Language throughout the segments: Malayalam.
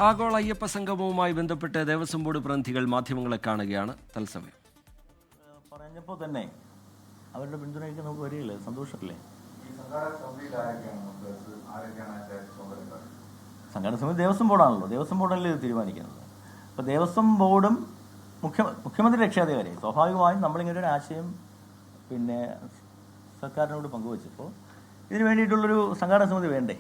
ആഗോള അയ്യപ്പ സംഗമവുമായി ബന്ധപ്പെട്ട് ദേവസ്വം ബോർഡ് പ്രതിനിധികൾ മാധ്യമങ്ങളെ കാണുകയാണ് തത്സമയം. പറഞ്ഞപ്പോൾ തന്നെ അവരുടെ പിന്തുണയ്ക്ക് നമുക്ക് വരികയില്ലേ, സന്തോഷമല്ലേ? സംഘാടക സമിതി ദേവസ്വം ബോർഡാണല്ലോ, ദേവസ്വം ബോർഡല്ലേ ഇത് തീരുമാനിക്കുന്നത്. അപ്പോൾ ദേവസ്വം ബോർഡും മുഖ്യമന്ത്രി രക്ഷാധികാരി സ്വാഭാവികമായും നമ്മളിങ്ങനെ ഒരു ആശയം സർക്കാരിനോട് പങ്കുവച്ചപ്പോൾ ഇതിന് വേണ്ടിയിട്ടുള്ളൊരു സംഘാടക സമിതി വേണ്ടേ?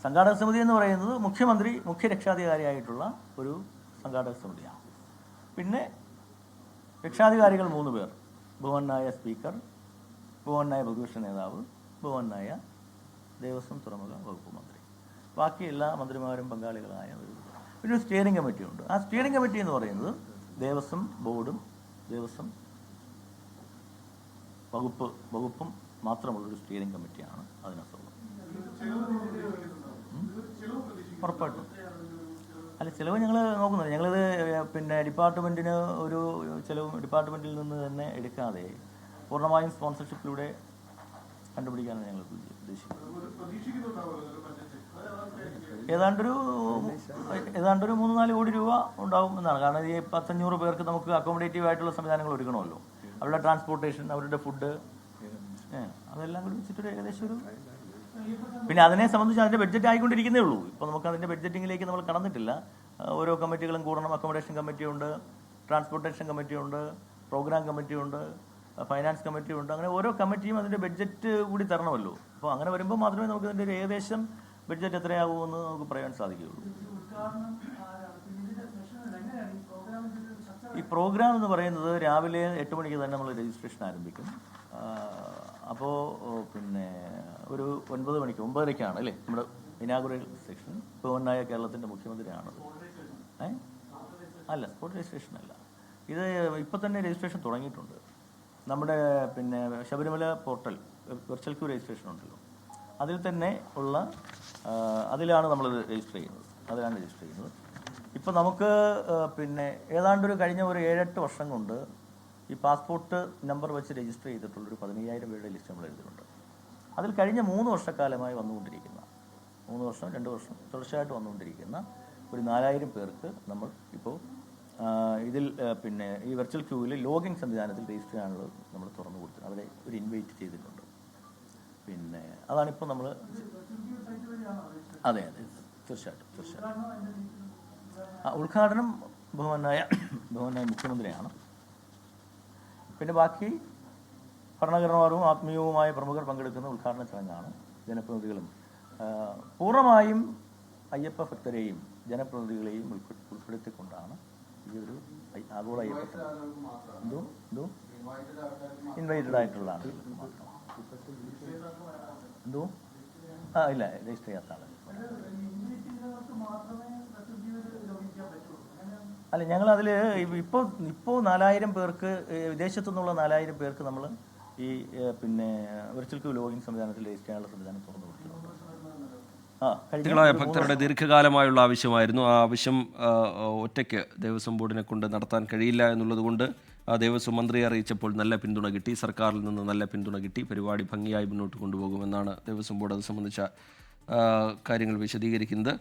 സംഘാടക സമിതി എന്ന് പറയുന്നത് മുഖ്യമന്ത്രി മുഖ്യ രക്ഷാധികാരിയായിട്ടുള്ള ഒരു സംഘാടക സമിതിയാണ്. പിന്നെ രക്ഷാധികാരികൾ 3 പേർ: ബഹുമാനായ സ്പീക്കർ, ബഹുമാനായ പ്രതിപക്ഷ നേതാവ്, ബഹുമാനായ ദേവസ്വം തുറമുഖ വകുപ്പ് മന്ത്രി. ബാക്കി എല്ലാ മന്ത്രിമാരും പങ്കാളികളായ ഒരു സ്റ്റിയറിംഗ് കമ്മിറ്റിയുണ്ട്. ആ സ്റ്റിയറിംഗ് കമ്മിറ്റി എന്ന് പറയുന്നത് ദേവസ്വം ബോർഡും ദേവസ്വം വകുപ്പും മാത്രമുള്ളൊരു സ്റ്റിയറിംഗ് കമ്മിറ്റിയാണ് അതിനകത്തുള്ളത്. ഉറപ്പായിട്ടും അല്ല, ചിലവ് ഞങ്ങൾ നോക്കുന്നില്ല. ഞങ്ങളിത് ഡിപ്പാർട്ട്മെൻറ്റിന് ഒരു ചിലവ് ഡിപ്പാർട്ട്മെൻറ്റിൽ നിന്ന് തന്നെ എടുക്കാതെ പൂർണ്ണമായും സ്പോൺസർഷിപ്പിലൂടെ കണ്ടുപിടിക്കാനാണ് ഞങ്ങൾ ഉദ്ദേശിക്കുന്നത്. ഏതാണ്ടൊരു 3-4 കോടി രൂപ ഉണ്ടാവും എന്നാണ്. കാരണം ഈ 500 പേർക്ക് നമുക്ക് അക്കോമഡേറ്റീവ് ആയിട്ടുള്ള സംവിധാനങ്ങൾ ഒരുക്കണമല്ലോ. അവരുടെ ട്രാൻസ്പോർട്ടേഷൻ, അവരുടെ ഫുഡ്, അതെല്ലാം കൂടി വെച്ചിട്ടൊരു ഏകദേശം ഒരു, പിന്നെ അതിനെ സംബന്ധിച്ച് അതിൻ്റെ ബഡ്ജറ്റ് ആയിക്കൊണ്ടിരിക്കുന്നേ ഉള്ളൂ. ഇപ്പോൾ നമുക്ക് അതിൻ്റെ ബഡ്ജറ്റിങ്ങിലേക്ക് നമ്മൾ കടന്നിട്ടില്ല. ഓരോ കമ്മിറ്റികളും കൂടണം. അക്കോമഡേഷൻ കമ്മിറ്റിയുണ്ട്, ട്രാൻസ്പോർട്ടേഷൻ കമ്മിറ്റിയുണ്ട്, പ്രോഗ്രാം കമ്മിറ്റിയുണ്ട്, ഫൈനാൻസ് കമ്മിറ്റിയുണ്ട്. അങ്ങനെ ഓരോ കമ്മിറ്റിയും അതിൻ്റെ ബഡ്ജറ്റ് കൂടി തരണമല്ലോ. അപ്പോൾ അങ്ങനെ വരുമ്പോൾ മാത്രമേ നമുക്ക് അതിൻ്റെ ഒരു ഏകദേശം ബഡ്ജറ്റ് എത്രയാകുമെന്ന് നമുക്ക് പറയാൻ സാധിക്കുകയുള്ളൂ. ഈ പ്രോഗ്രാം എന്ന് പറയുന്നത് രാവിലെ 8 മണിക്ക് തന്നെ നമ്മൾ രജിസ്ട്രേഷൻ ആരംഭിക്കും. അപ്പോൾ ഒരു 9 മണിക്ക് 9:30ക്കാണ് അല്ലേ നമ്മുടെ ഇനാഗുറൽ സെക്ഷൻ. ബഹുമാനായ കേരളത്തിൻ്റെ മുഖ്യമന്ത്രിയാണത്. അല്ല, സ്പോട്ട് രജിസ്ട്രേഷൻ അല്ല, ഇത് ഇപ്പം തന്നെ രജിസ്ട്രേഷൻ തുടങ്ങിയിട്ടുണ്ട്. നമ്മുടെ Sabarimala portal virtual queue registration ഉണ്ടല്ലോ, അതിൽ തന്നെ ഉള്ള അതിലാണ് നമ്മൾ രജിസ്റ്റർ ചെയ്യുന്നത്. ഇപ്പം നമുക്ക് ഏതാണ്ടൊരു കഴിഞ്ഞ ഒരു 7-8 വർഷം കൊണ്ട് ഈ പാസ്പോർട്ട് നമ്പർ വെച്ച് രജിസ്റ്റർ ചെയ്തിട്ടുള്ളൊരു 15,000 പേരുടെ ലിസ്റ്റ് നമ്മൾ എഴുതിയിട്ടുണ്ട്. അതിൽ കഴിഞ്ഞ 3 വർഷക്കാലമായി വന്നുകൊണ്ടിരിക്കുന്ന 3 വർഷം 2 വർഷം തുടർച്ചയായിട്ട് വന്നുകൊണ്ടിരിക്കുന്ന ഒരു 4,000 പേർക്ക് നമ്മൾ ഇപ്പോൾ ഇതിൽ ഈ വെർച്വൽ ക്യൂവിൽ ലോഗിൻ സംവിധാനത്തിൽ രജിസ്റ്റർ ചെയ്യാനുള്ളത് നമ്മൾ തുറന്നു കൊടുത്തു. അവരെ ഒരു ഇൻവൈറ്റ് ചെയ്തിട്ടുണ്ട്. അതാണിപ്പോൾ നമ്മൾ അതെ തീർച്ചയായിട്ടും ഉദ്ഘാടനം ബഹുമാനായ മുഖ്യമന്ത്രിയാണ്. പിന്നെ ബാക്കി ഭരണഘടനാപരവും ആത്മീയവുമായ പ്രമുഖർ പങ്കെടുക്കുന്ന ഉദ്ഘാടന ചടങ്ങാണ്. ജനപ്രതിനിധികളും പൂർണ്ണമായും അയ്യപ്പ ഭക്തരെയും ജനപ്രതിനിധികളെയും ഉൾപ്പെടുത്തിക്കൊണ്ടാണ് ഈ ഒരു ആഗോള അയ്യപ്പ ഇൻവൈറ്റഡ് ആയിട്ടുള്ള ആളുകൾ മാത്രം. ഇല്ല, രജിസ്റ്റർ ചെയ്യാത്ത ആൾ അല്ല. ഞങ്ങളതിൽ ഇപ്പോൾ 4,000 പേർക്ക്, വിദേശത്തു നിന്നുള്ള 4,000 പേർക്ക് നമ്മൾ ഈ വെർച്വൽ ക്യൂ ലോഗിൻ സംവിധാനത്തിൽ രജിസ്റ്റർ ചെയ്യാനുള്ള സംവിധാനം തുറന്നു കൊടുത്തിട്ടുണ്ട്. ഭക്തരുടെ ദീർഘകാലമായുള്ള ആവശ്യമായിരുന്നു. ആ ആവശ്യം ഒറ്റയ്ക്ക് ദേവസ്വം ബോർഡിനെ കൊണ്ട് നടത്താൻ കഴിയില്ല എന്നുള്ളത് കൊണ്ട് ദേവസ്വം മന്ത്രിയെ അറിയിച്ചപ്പോൾ നല്ല പിന്തുണ കിട്ടി, സർക്കാരിൽ നിന്ന് നല്ല പിന്തുണ കിട്ടി. പരിപാടി ഭംഗിയായി മുന്നോട്ട് കൊണ്ടുപോകുമെന്നാണ് ദേവസ്വം ബോർഡ് അത് സംബന്ധിച്ച കാര്യങ്ങൾ വിശദീകരിക്കുന്നത്.